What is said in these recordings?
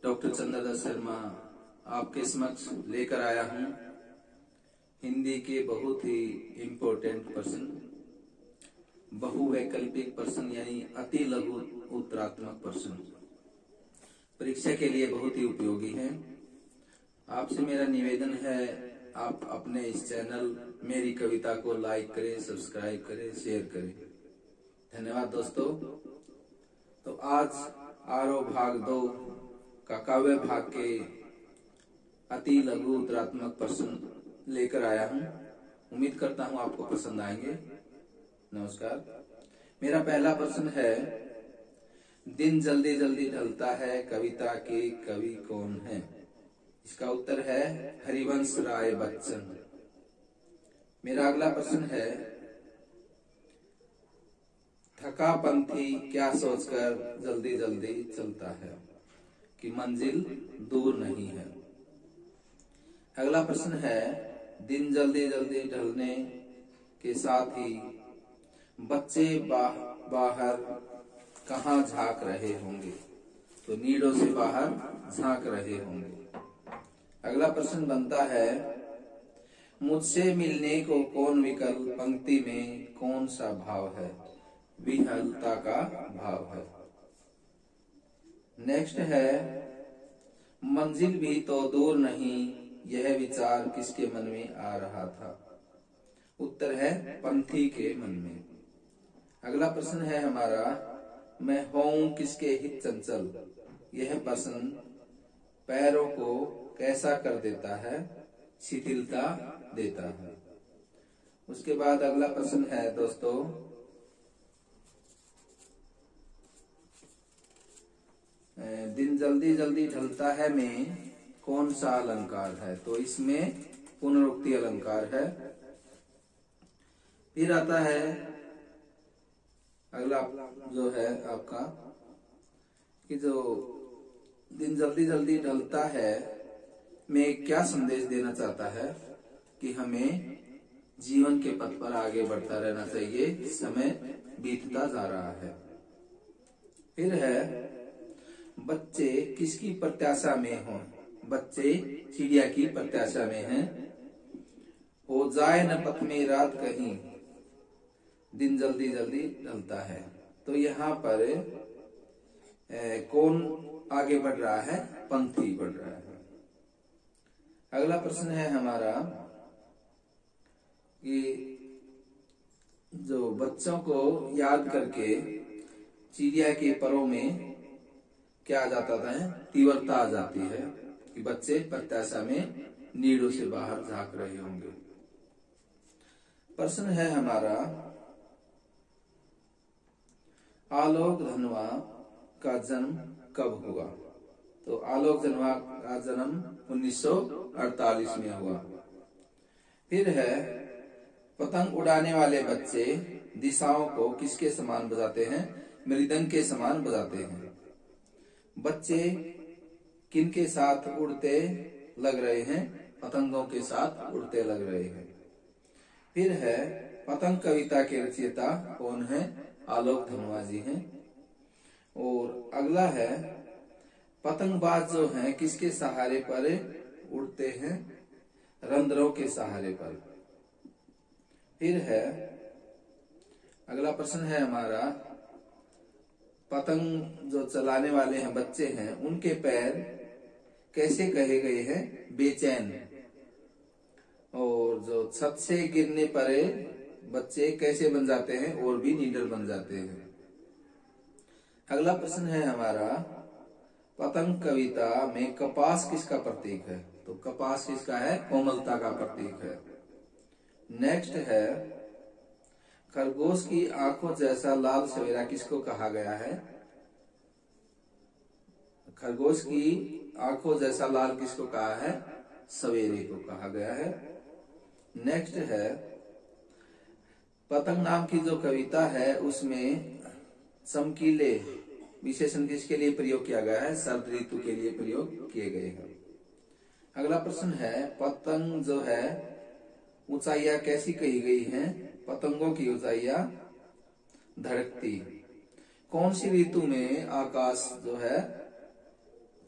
Doctor Chandradas Sharma आपके समक्ष लेकर आया हूं हिंदी के बहुत ही इम्पोर्टेंट प्रश्न, बहुवैकल्पिक प्रश्न यानी अति लघु उत्तरात्मक प्रश्न परीक्षा के लिए बहुत ही उपयोगी है। आपसे मेरा निवेदन है, आप अपने इस चैनल मेरी कविता को लाइक करें, सब्सक्राइब करें, शेयर करें। धन्यवाद दोस्तों। तो आज आरोह भाग 2 का काव्य भाग के अति लघु उत्तरात्मक प्रश्न लेकर आया हूं। उम्मीद करता हूं आपको पसंद आएंगे। नमस्कार। मेरा पहला प्रश्न है, दिन जल्दी जल्दी ढलता है, कविता के कवि कौन है? इसका उत्तर है हरिवंश राय बच्चन। मेरा अगला प्रश्न है, थका पंथी क्या सोचकर जल्दी जल्दी चलता है कि मंजिल दूर नहीं है। अगला प्रश्न है, दिन जल्दी जल्दी ढलने के साथ ही बच्चे बाहर कहाँ झांक रहे होंगे? तो नीडों से बाहर झांक रहे होंगे। अगला प्रश्न बनता है, मुझसे मिलने को कौन विकल, पंक्ति में कौन सा भाव है? विहलता का भाव है। नेक्स्ट है, मंजिल भी तो दूर नहीं, यह विचार किसके मन में आ रहा था? उत्तर है पंथी के मन में। अगला प्रश्न है हमारा, मैं हूं किसके हित चंचल, यह प्रश्न पैरों को कैसा कर देता है? शिथिलता देता है। उसके बाद अगला प्रश्न है दोस्तों, दिन जल्दी जल्दी ढलता है में कौन सा अलंकार है? तो इसमें पुनरुक्ति अलंकार है। फिर आता है अगला जो है आपका कि जो दिन जल्दी जल्दी ढलता है में क्या संदेश देना चाहता है कि हमें जीवन के पथ पर आगे बढ़ता रहना चाहिए, समय बीतता जा रहा है। फिर है, बच्चे किसकी प्रत्याशा में हों? बच्चे चिड़िया की प्रत्याशा में हैं। हो जाए न पथ में रात कहीं, दिन जल्दी जल्दी ढलता है। तो यहाँ पर कौन आगे बढ़ रहा है? पंथी बढ़ रहा है। अगला प्रश्न है हमारा कि जो बच्चों को याद करके चिड़िया के परों में क्या आ जाता है? तीव्रता आ जाती है कि बच्चे प्रत्याशा में नीडों से बाहर झांक रहे होंगे। प्रश्न है हमारा, आलोक धनवा का जन्म कब हुआ? तो आलोक धनवा का जन्म 1948 में हुआ। फिर है, पतंग उड़ाने वाले बच्चे दिशाओं को किसके समान बजाते हैं? मृदंग के समान बजाते हैं। बच्चे किनके साथ उड़ते लग रहे हैं? पतंगों के साथ उड़ते लग रहे हैं। फिर है, पतंग कविता के रचयिता कौन है? आलोक धनवा जी हैं। और अगला है, पतंगबाज जो हैं किसके सहारे पर उड़ते हैं? रंध्रों के सहारे पर। फिर है अगला प्रश्न है हमारा, पतंग जो चलाने वाले हैं बच्चे हैं, उनके पैर कैसे कहे गए हैं? बेचैन। और जो छत से गिरने पर बच्चे कैसे बन जाते हैं? और भी निडर बन जाते हैं। अगला प्रश्न है हमारा, पतंग कविता में कपास किसका प्रतीक है? तो कपास किसका है? कोमलता का प्रतीक है। नेक्स्ट है, खरगोश की आंखों जैसा लाल सवेरा किसको कहा गया है? खरगोश की आंखों जैसा लाल किसको कहा है? सवेरे को कहा गया है। नेक्स्ट है, पतंग नाम की जो कविता है उसमें चमकीले विशेषण किसके लिए प्रयोग किया गया है? शरद ऋतु के लिए प्रयोग किए गए हैं। अगला प्रश्न है, पतंग जो है ऊंचाइयां कैसी कही गई हैं? पतंगों की ऊंचाइयां धड़कती। कौन सी ऋतु में आकाश जो है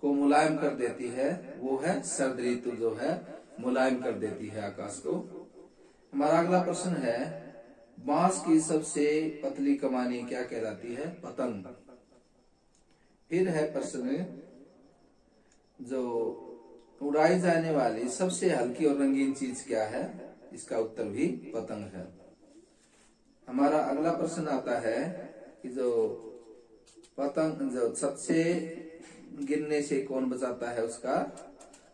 को मुलायम कर देती है, वो है शरद ऋतु जो है मुलायम कर देती है आकाश को। हमारा अगला प्रश्न है, बांस की सबसे पतली कमानी क्या कहलाती है? पतंग। फिर है प्रश्न, जो उड़ाई जाने वाली सबसे हल्की और रंगीन चीज क्या है? इसका उत्तर भी पतंग है। हमारा अगला प्रश्न आता है कि जो पतंग जो सबसे गिरने से कौन बचाता है? उसका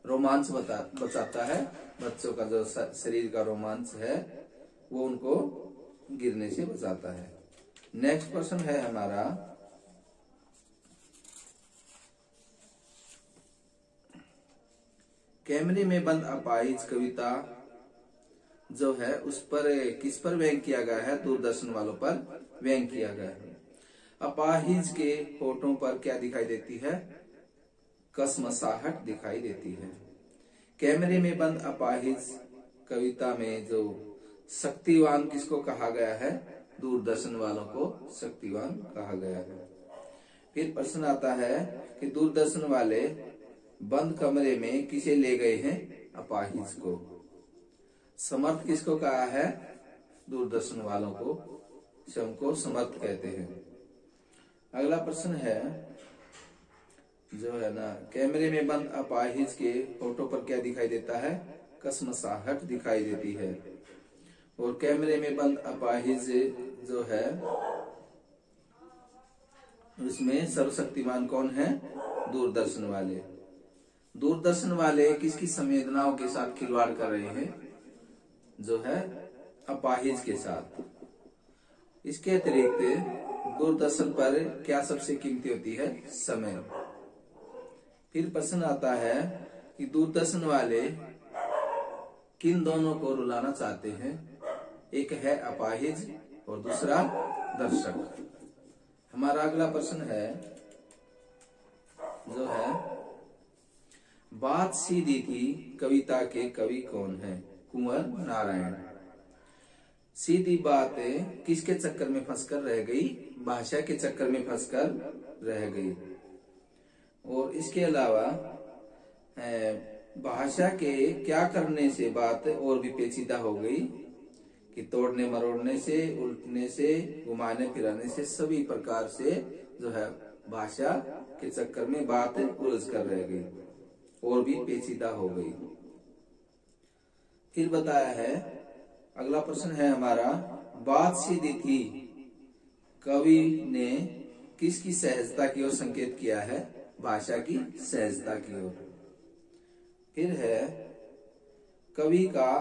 रोमांच बचाता है। बच्चों का जो शरीर का रोमांच है वो उनको गिरने से बचाता है। नेक्स्ट प्रश्न है हमारा, कैमरे में बंद अपाहिज कविता जो है उस पर किस पर व्यंग किया गया है? दूरदर्शन वालों पर व्यंग किया गया है। अपाहिज के होठों पर क्या दिखाई देती है? कसमसाहट दिखाई देती है। कैमरे में बंद अपाहिज कविता में जो शक्तिवान किसको कहा गया है? दूरदर्शन वालों को शक्तिवान कहा गया है। फिर प्रश्न आता है कि दूरदर्शन वाले बंद कमरे में किसे ले गए हैं? अपाहिज को। समर्थ किसको कहा है? दूरदर्शन वालों को, स्वयं को समर्थ कहते हैं। अगला प्रश्न है जो है ना, कैमरे में बंद अपाहिज के होठों पर क्या दिखाई देता है? कसमसाहट दिखाई देती है। और कैमरे में बंद अपाहिज जो है उसमें सर्वशक्तिमान कौन है? दूरदर्शन वाले। दूरदर्शन वाले किसकी संवेदनाओं के साथ खिलवाड़ कर रहे हैं? जो है अपाहिज के साथ। इसके अतिरिक्त दूरदर्शन पर क्या सबसे कीमती होती है? समय। फिर प्रश्न आता है कि दूरदर्शन वाले किन दोनों को रुलाना चाहते हैं? एक है अपाहिज और दूसरा दर्शक। हमारा अगला प्रश्न है जो है, बात सीधी थी कविता के कवि कौन है? कुंवर नारायण। सीधी बात किसके चक्कर में फंसकर रह गई? भाषा के चक्कर में फंसकर रह गई। और इसके अलावा भाषा के क्या करने से बात और भी पेचीदा हो गई कि तोड़ने मरोड़ने से, उल्टने से, घुमाने फिराने से, सभी प्रकार से जो है भाषा के चक्कर में बात उलझ कर रह गई और भी पेचीदा हो गई। फिर बताया है, अगला प्रश्न है हमारा, बात सीधी थी कवि ने किसकी सहजता की ओर संकेत किया है? भाषा की सहजता की ओर। फिर है, कवि का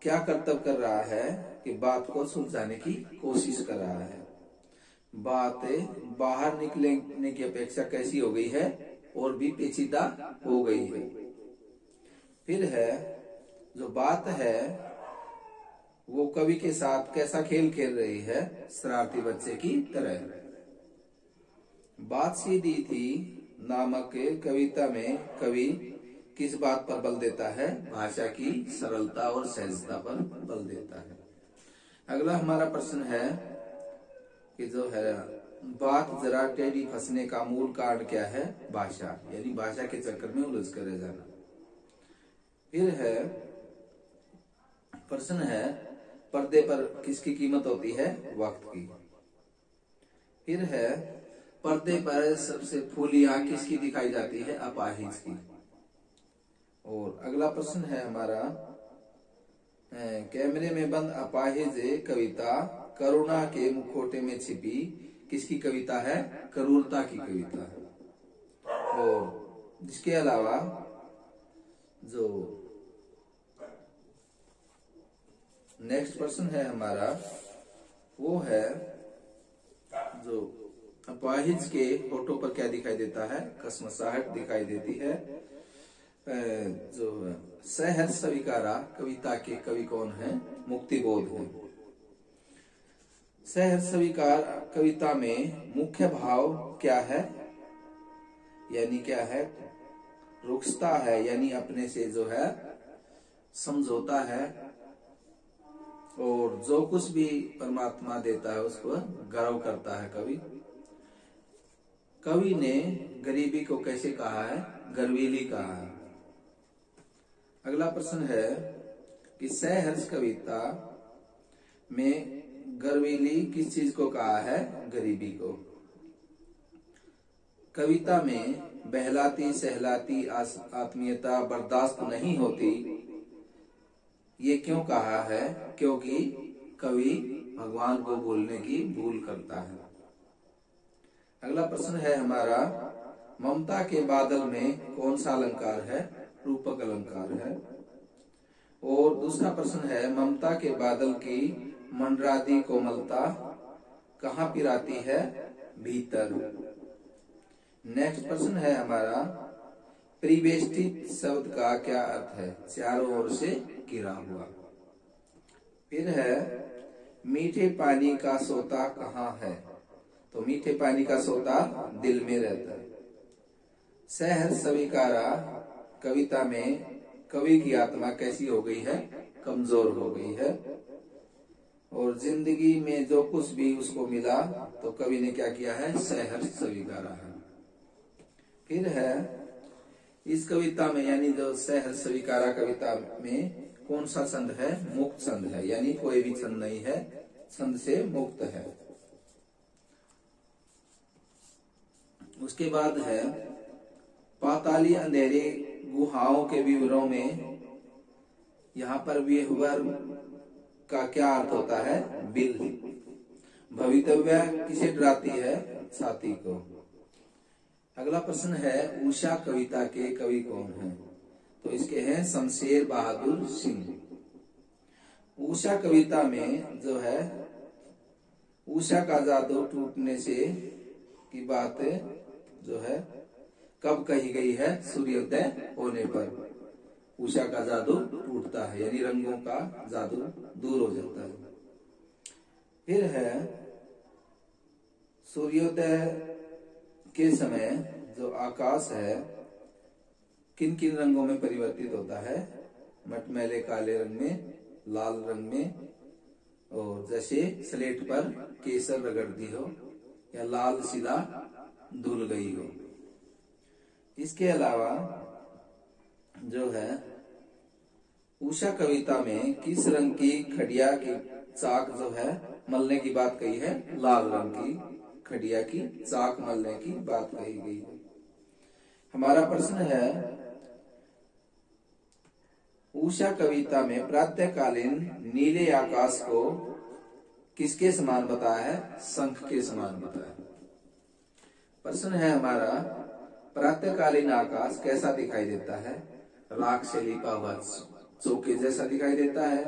क्या कर्तव्य कर रहा है कि बात को सुलझाने की कोशिश कर रहा है। बात बाहर निकलने की अपेक्षा कैसी हो गई है? और भी पेचीदा हो गई है। फिर है, जो बात है वो कवि के साथ कैसा खेल खेल रही है? शरारती बच्चे की तरह। बात सीधी थी नामक कविता में कवि किस बात पर बल देता है? भाषा की सरलता और सहजता पर बल देता है। अगला हमारा प्रश्न है कि जो है, बात जरा टेढ़ी फंसने का मूल कारण क्या है? भाषा, यानी भाषा के चक्कर में उलझ कर रह जाना। फिर है, प्रश्न है, पर्दे पर किसकी कीमत होती है? वक्त की। फिर है, पर्दे पर सबसे फूली आंख किसकी दिखाई जाती है? अपाहिज की। और अगला प्रश्न है हमारा, कैमरे में बंद अपाहिज कविता करुणा के मुखौटे में छिपी किसकी कविता है? क्रूरता की कविता है। और इसके अलावा जो नेक्स्ट प्रश्न है हमारा वो है, जो अपाहिज के होठों पर क्या दिखाई देता है? कसमसाहट दिखाई देती है। जो सहर्ष स्वीकारा कविता के कवि कौन है? मुक्तिबोध है। सहर्ष स्वीकार कविता में मुख्य भाव क्या है? यानी क्या है? रुखसता है, यानी अपने से जो है समझौता है और जो कुछ भी परमात्मा देता है उसको गर्व करता है कवि। कवि ने गरीबी को कैसे कहा है? गर्वीली कहा है। अगला प्रश्न है कि सहर्ष कविता में गर्वीली किस चीज को कहा है? गरीबी को। कविता में बहलाती सहलाती आत्मीयता बर्दाश्त नहीं होती, ये क्यों कहा है? क्योंकि कवि भगवान को भूलने की भूल करता है। अगला प्रश्न है हमारा, ममता के बादल में कौन सा अलंकार है? रूपक अलंकार है। और दूसरा प्रश्न है, ममता के बादल की मंडराती कोमलता कहाँ पिराती है? भीतर। नेक्स्ट प्रश्न है हमारा, परिवेष्टित शब्द का क्या अर्थ है? चारों ओर से घिरा हुआ। फिर है, मीठे पानी का सोता कहाँ है? तो मीठे पानी का सोता दिल में रहता है। सहर्ष स्वीकारा कविता में कवि की आत्मा कैसी हो गई है? कमजोर हो गई है। और जिंदगी में जो कुछ भी उसको मिला तो कवि ने क्या किया है? सहर्ष स्वीकारा है। फिर है, इस कविता में यानी जो सहर्ष स्वीकारा कविता में कौन सा छंद है? मुक्त छंद है, यानी कोई भी छंद नहीं है, छंद से मुक्त है। उसके बाद है, पाताली अंधेरे गुहाओं के विवरों में यहाँ पर विहवर का क्या अर्थ होता है? बिल। भवितव्य किसे डराती है? छाती को। अगला प्रश्न है, उषा कविता के कवि कौन हैं? तो इसके हैं शमशेर बहादुर सिंह। उषा कविता में जो है, उषा का जादू टूटने से की बात जो है कब कही गई है? सूर्योदय होने पर उषा का जादू टूटता है, यानी रंगों का जादू दूर हो जाता है। फिर है, सूर्योदय के समय जो आकाश है किन किन रंगों में परिवर्तित होता है? मटमैले काले रंग में, लाल रंग में, और जैसे स्लेट पर केसर रगड़ दी हो या लाल सीधा धुल गई हो। इसके अलावा जो है, उषा कविता में किस रंग की खड़िया की चाक जो है मलने की बात कही है? लाल रंग की खड़िया की चाक मलने की बात कही गई है। हमारा प्रश्न है, उषा कविता में प्रातःकालीन नीले आकाश को किसके समान बताया है? शंख के समान बताया। प्रश्न है हमारा, प्रातःकालीन आकाश कैसा दिखाई देता है? राख से लिपा हुआ चौके जैसा दिखाई देता है,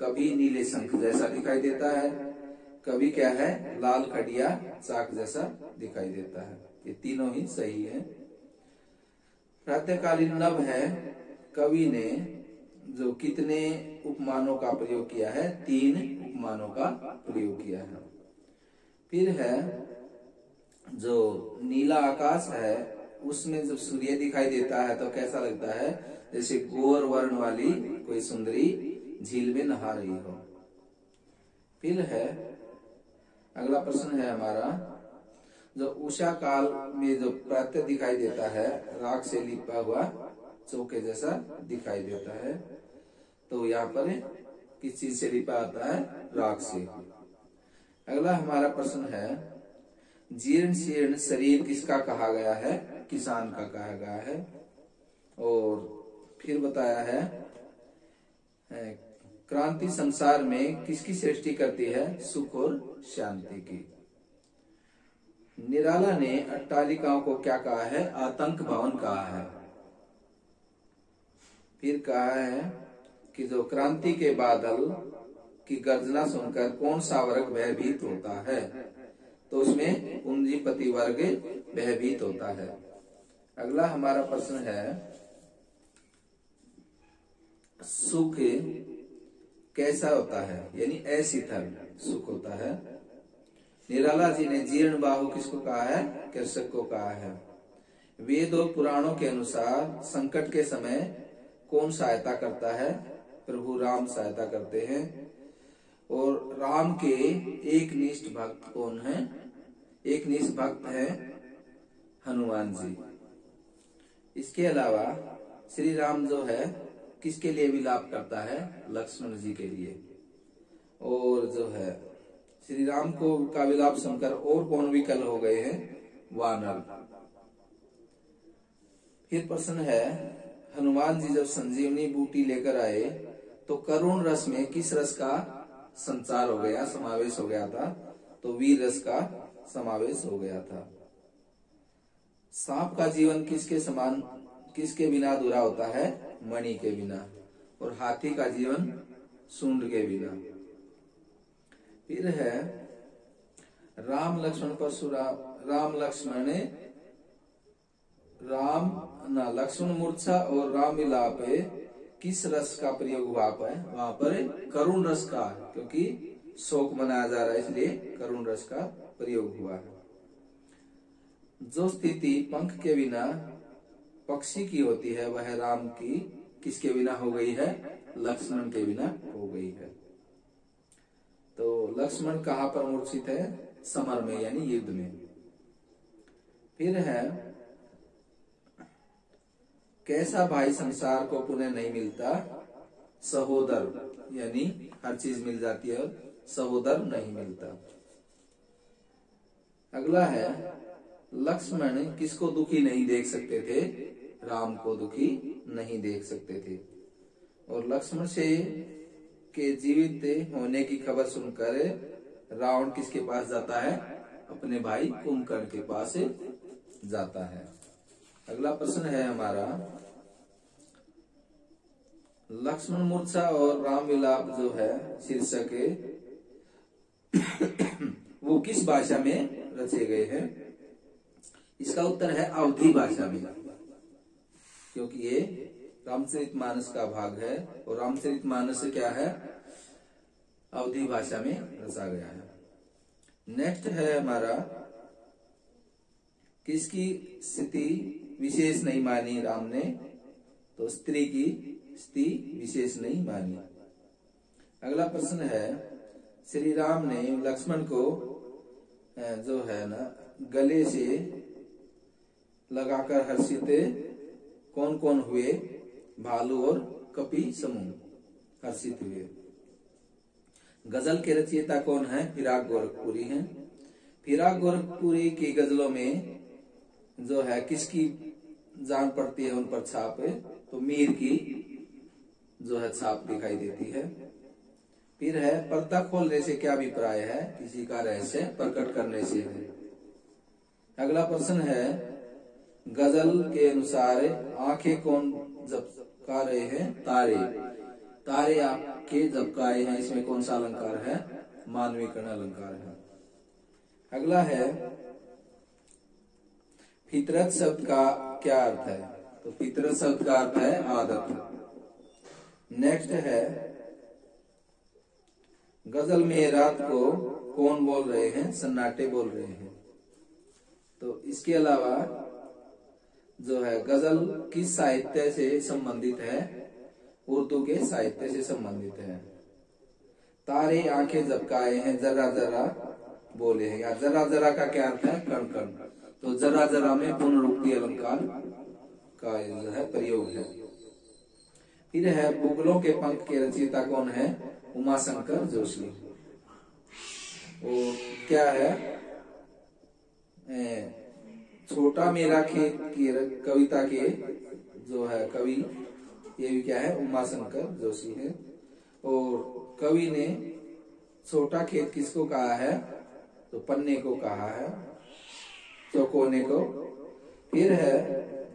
कभी नीले शंख जैसा दिखाई देता है, कभी क्या है? लाल खड़िया चाक जैसा दिखाई देता है। ये तीनों ही सही है। प्रातःकालीन नभ है, कवि ने जो कितने उपमानों का प्रयोग किया है? 3 उपमानों का प्रयोग किया है। फिर है, जो नीला आकाश है उसमें जब सूर्य दिखाई देता है तो कैसा लगता है? जैसे गोर वर्ण वाली कोई सुंदरी झील में नहा रही हो। फिर है, अगला प्रश्न है हमारा, जो उषा काल में जो प्रातः दिखाई देता है राख से लिपा हुआ चौके जैसा दिखाई देता है, तो यहाँ पर किस चीज से लिपा आता है? राख से। अगला हमारा प्रश्न है, जीर्ण शीर्ण शरीर किसका कहा गया है? किसान का कहा गया है। और फिर बताया है, क्रांति संसार में किसकी सृष्टि करती है? सुख और शांति की। निराला ने अट्टालिकाओं को क्या कहा है? आतंक भवन कहा है। फिर कहा है कि जो क्रांति के बादल की गर्जना सुनकर कौन सा वर्ग भयभीत होता है? तो उसमें पूंजीपति वर्ग भयभीत होता है। अगला हमारा प्रश्न है, सुख कैसा होता है? यानी अशीतल सुख होता है। निराला जी ने जीर्ण बाहु किसको कहा है? कृषक को कहा है। वेद और पुराणों के अनुसार संकट के समय कौन सहायता करता है? प्रभु राम सहायता करते हैं। और राम के एक निष्ठ भक्त कौन है? एक निष्ठ भक्त है हनुमान जी। इसके अलावा श्री राम जो है किसके लिए विलाप करता है? लक्ष्मण जी के लिए। और जो है श्री राम को का विलाप सुनकर और कौन विकल हो गए हैं? वानर। फिर प्रश्न है, हनुमान जी जब संजीवनी बूटी लेकर आए तो करुण रस में किस रस का संचार हो गया, समावेश हो गया था? तो वीर रस का समावेश हो गया था। सांप का जीवन किसके समान, किसके बिना अधूरा होता है? मणि के बिना। और हाथी का जीवन सूंड के बिना। फिर है, राम लक्ष्मण परशुराम, राम लक्ष्मण ने लक्ष्मण मूर्छा और राम विलाप किस रस का प्रयोग हुआ है? वहां पर करुण रस का, क्योंकि शोक मनाया जा रहा है इसलिए करुण रस का प्रयोग हुआ है। जो स्थिति पंख के बिना पक्षी की होती है वह राम की किसके बिना हो गई है? लक्ष्मण के बिना हो गई है। तो लक्ष्मण कहाँ पर मूर्छित है? समर में, यानी युद्ध में। फिर है, कैसा भाई संसार को पुनः नहीं मिलता? सहोदर, यानी हर चीज मिल जाती है और सहोदर नहीं मिलता। अगला है, लक्ष्मण किसको दुखी नहीं देख सकते थे? राम को दुखी नहीं देख सकते थे। और लक्ष्मण से के जीवित होने की खबर सुनकर रावण किसके पास जाता है? अपने भाई कुंभकर्ण के पास जाता है। अगला प्रश्न है हमारा, लक्ष्मण मूर्छा और राम विलाप जो है शीर्षक वो किस भाषा में रचे गए हैं? इसका उत्तर है अवधी भाषा में, क्योंकि ये रामचरितमानस का भाग है और रामचरितमानस क्या है? अवधी भाषा में रचा गया है। नेक्स्ट है हमारा, किसकी स्थिति विशेष नहीं मानी राम ने? तो स्त्री की स्थिति विशेष नहीं मानी। अगला प्रश्न है, श्री राम ने लक्ष्मण को जो है ना गले से लगाकर हर्षित कौन कौन हुए? भालू और कपि समूह हर्षित हुए। गजल के रचयिता कौन है? फिराक गोरखपुरी हैं। फिराक गोरखपुरी की गजलों में जो है किसकी जान पड़ती है उन पर छाप? तो मीर की जो है छाप दिखाई देती है। फिर है, पर्दा खोलने से क्या अभिप्राय है? किसी का रहस्य प्रकट करने से है। अगला प्रश्न है, गजल के अनुसार आंखें कौन झपका रहे हैं? तारे। तारे आंखें झपकाए हैं, इसमें कौन सा अलंकार है? मानवीकरण अलंकार है। अगला है, फितरत शब्द का क्या अर्थ है? तो फितरत शब्द का अर्थ है आदत। नेक्स्ट है, गजल में रात को कौन बोल रहे हैं? सन्नाटे बोल रहे हैं। तो इसके अलावा जो है गजल किस साहित्य से संबंधित है? उर्दू के साहित्य से संबंधित है। तारे आंखें झपकाए हैं, जरा जरा बोले हैं। या जरा जरा का क्या अर्थ है? कण कण। तो जरा जरा में पुनरुक्ति अलंकार का जो है प्रयोग है। फिर है, बुगलों के पंख के रचयिता कौन है? उमाशंकर जोशी। और क्या है, छोटा मेरा खेत की कविता के जो है कवि, ये भी क्या है? उमाशंकर जोशी है। और कवि ने छोटा खेत किसको कहा है? तो पन्ने को कहा है, चौकोने को। फिर है,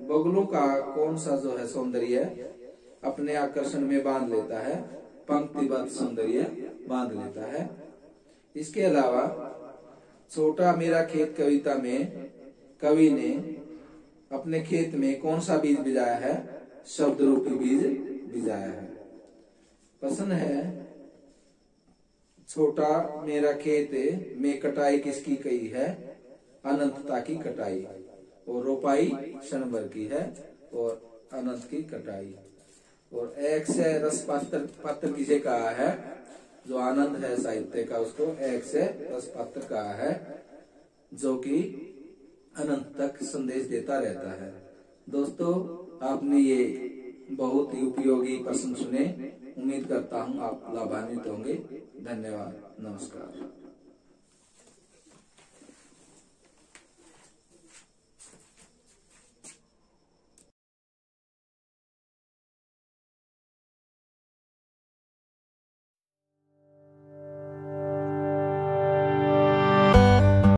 बगुलों का कौन सा जो है सौंदर्य अपने आकर्षण में बांध लेता है? पंक्तिबद्ध सौंदर्य बांध लेता है। इसके अलावा छोटा मेरा खेत कविता में कवि ने अपने खेत में कौन सा बीज बिजाया है? शब्द रूपी बीज बिजाया है। प्रश्न है, छोटा मेरा खेत में कटाई किसकी कही है? अनंतता की कटाई। और रोपाई क्षण भर की है और अनंत की कटाई। और एक से रस पात्र किसे कहा है? जो आनंद है साहित्य का, उसको एक से रस पात्र कहा है, जो कि अनंत तक संदेश देता रहता है। दोस्तों, आपने ये बहुत ही उपयोगी प्रश्न सुने। उम्मीद करता हूँ आप लाभान्वित होंगे। धन्यवाद। नमस्कार।